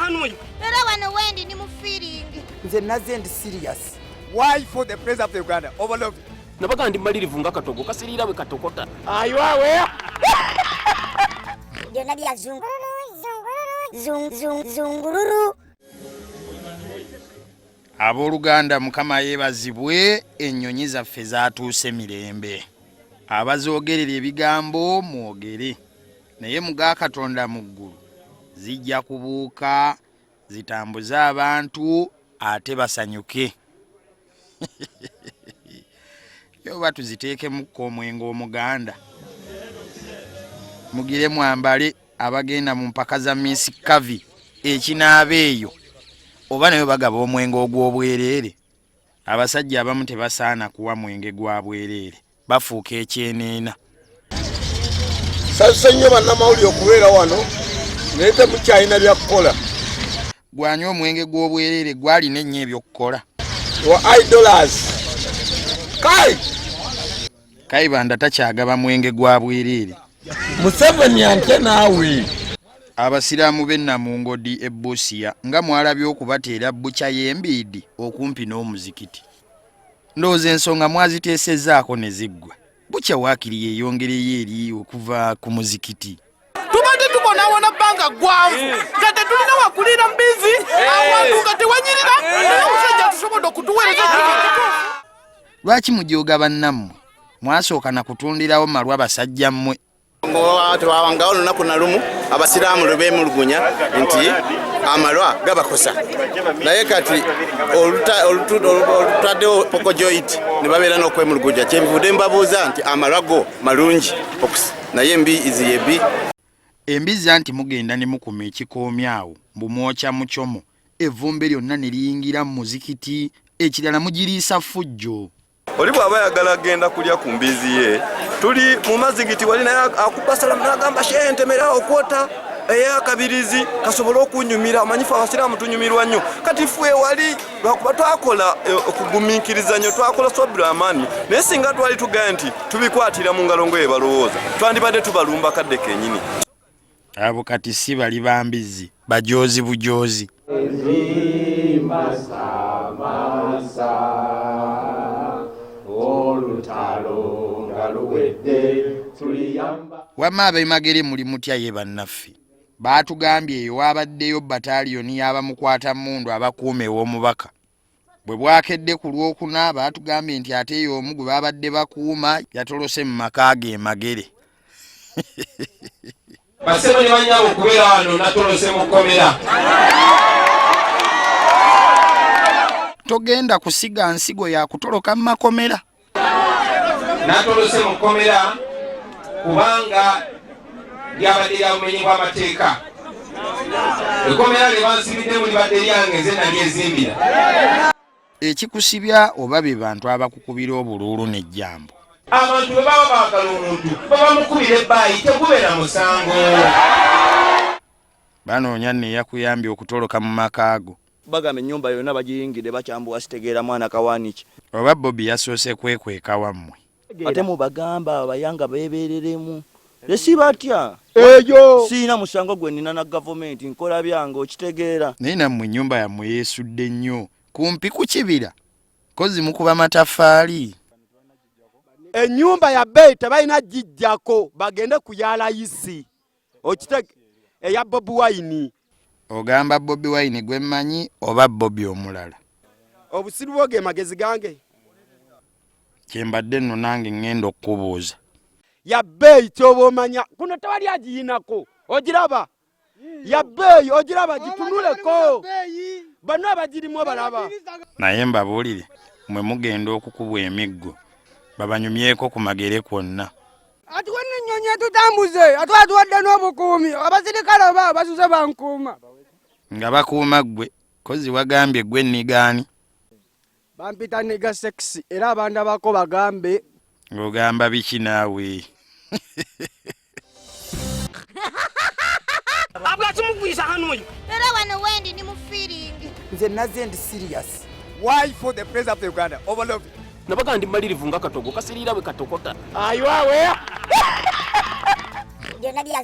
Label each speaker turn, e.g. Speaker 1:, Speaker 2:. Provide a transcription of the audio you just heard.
Speaker 1: hano oyo.
Speaker 2: Era wano wendi ni mu feeling.
Speaker 3: Nze naze ndi serious.
Speaker 4: Why for the president of Uganda overlooked?
Speaker 1: Nabaga ndi malirivu nga katogo kasirira we katokota.
Speaker 4: Aiwawe.
Speaker 2: Byonna bya zungururu.
Speaker 5: Abooluganda Mukama yeebazibwe, ennyonyi zaffe zaatuuse mirembe. Abazoogerera ebigambo mwogere, naye muga Katonda mu ggulu zijja kubuuka zitambuze abantu ate basanyuke. Yoba tuziteekemukko omwenge omuganda. Mugire mwambale abagenda mu mpaka za Miss Kavi ekinaaba eyo. Oba nayo bagaba omwenge ogw'obwereere. Abasajja abamu tebasaana kuwa mwenge gwa bwereere, bafuuka ekyeneena.
Speaker 4: Sasa nnyo bannamawulire okubeera wano naye temukyalina byakukola.
Speaker 5: Gwanywa omwenge gw'obwereere gwalina ennyo ebyokukola.
Speaker 4: Idolers.
Speaker 5: Kayibanda takyagaba mwenge gwa bwereere.
Speaker 4: Museveni ante naawe.
Speaker 5: Abasiraamu b'e Namungodi e Busia nga mwalabye okubateera bukya y'embiidi okumpi n'omuzikiti. Ndowooza ensonga mwaziteesezzaako ne ziggwa. Bukya waakiri yeeyongereyo eri okuva ku muzikiti.
Speaker 1: Tubadde tubonaabona bbanga gwanvu nga tetulina wakulira mbizi awantu nga tewanyirira naye omusajja tusobodde okutuweereza.
Speaker 5: Lwaki mujooga bannammwe? Mwasooka na kutundirawo malwa basajja mmwe.
Speaker 6: Twawangawo olunaku na lumu abasiraamu lwe beemulugunya nti amalwa gabakosa, naye kati olutaddewo poko joint ne babeera n'okwemulugunya. Kyenvudde mbabuuza nti amalwa go malungi naye embizi yebbi.
Speaker 5: Embizi nti mugenda ne mukuma ekikoomyawo mbu mwokya mu kyomo, evvumbe lyonna ne liyingira mu muzikiti, ekirala mugiriisa ffujjo.
Speaker 7: Oli bw'aba ayagala agenda kulya ku mbizi ye, tuli mu mazigiti wali naye akuba salamu n'agamba shehe ntemera okwota ey'akabirizi kasobole okunyumira. Amanyifu abasiraamu tunyumirwa nnyo, kati ffe wali lwakuba twakola okugumiikiriza nnyo, twakola sobira amaanyi, naye singa twali tugaye nti tubikwatira mu ngalo ngoye balowooza twandibadde tubalumba kadde kennyini.
Speaker 5: Abo kati si bali bambizi, bajoozi bujoozi. Wamma ab'emagere muli mutya ye bannaffe. Baatugambye eyo wabaddeyo bataliyoni y'abamukwata mmundu abakuuma ew'omubaka. Bwe bwakedde ku Lwokuna baatugambye nti ate eyo omu gwe babadde bakuuma yatolose mu maka ge Emagere.
Speaker 8: Basebo ne bannyabo okubeera wano natolose mu kkomera.
Speaker 5: Togenda kusiga nsigo ya kutoloka mu makomera.
Speaker 8: Natolose mu kkomera kubanga lyabadde lyabumenyi bw'amateeka. Ekkomera lye bansibidde mu libadde lyange nze nalyezimbira.
Speaker 5: Ekikusibya oba be bantu abakukubira obululu n'ejjambo.
Speaker 8: Abantu bwe baba baagala omuntu babamukubira ebbaayi tegubeera musango.
Speaker 5: Banoonya ne yakuyambye okutoloka mu maka ago.
Speaker 9: Bagamba ennyumba yonna bagiyingidde bakyambuwa sitegeera mwana kawaaniki.
Speaker 5: Oba Bobby yasoose kwekweka wammwe.
Speaker 9: Ate mubagamba abayanga beebereremu. Lesi batya.
Speaker 4: Ejo.
Speaker 9: Siina musango gwe nina na gavumenti nkola byange okitegeera.
Speaker 5: Naye nammwe ennyumba yammwe yeesudde nnyo. Kumpi ku kibira. Kozi mukuba mataffaali.
Speaker 4: Ennyumba ya bbeeyi tebalina gijjako bagende ku ya layisi. Okitege eya Bobi Wine.
Speaker 5: Ogamba Bobi Wine gwe mmanyi oba Bobby omulala?
Speaker 4: Obusiru bwoge magezi gange.
Speaker 5: Kyembadde nno nange ngenda okubuuza.
Speaker 4: Ya bbeeyi kyoba omanya kuno tewali agiyinako. Ogiraba? Ya bbeeyi ogiraba gitunuleko. Bano abagirimu balaba.
Speaker 5: Naye mbabuulire mwe mugenda okukubwa emiggo babanyumyeko ku magere kwonna.
Speaker 3: Atuwenne nnyonyi tutambuze atwatuwadde n'obukuumi abasirikale ba basuze bankuuma.
Speaker 5: Nga bakuuma ggwe kozi wagambye ggwe nnigaani.
Speaker 3: Bampita nniga sexy era abanda bako bagambe.
Speaker 5: Ng'ogamba biki naawe?
Speaker 1: Abwaki mugwisa hano oyo.
Speaker 2: Era wano wendi ni mu feeling.
Speaker 3: Nze naze ndi serious.
Speaker 4: Why for the president of Uganda overlooked?
Speaker 1: Nabaga ndi malirivu nga katogo kasirira we katokota.
Speaker 4: Aiwawe.
Speaker 2: Byonna bya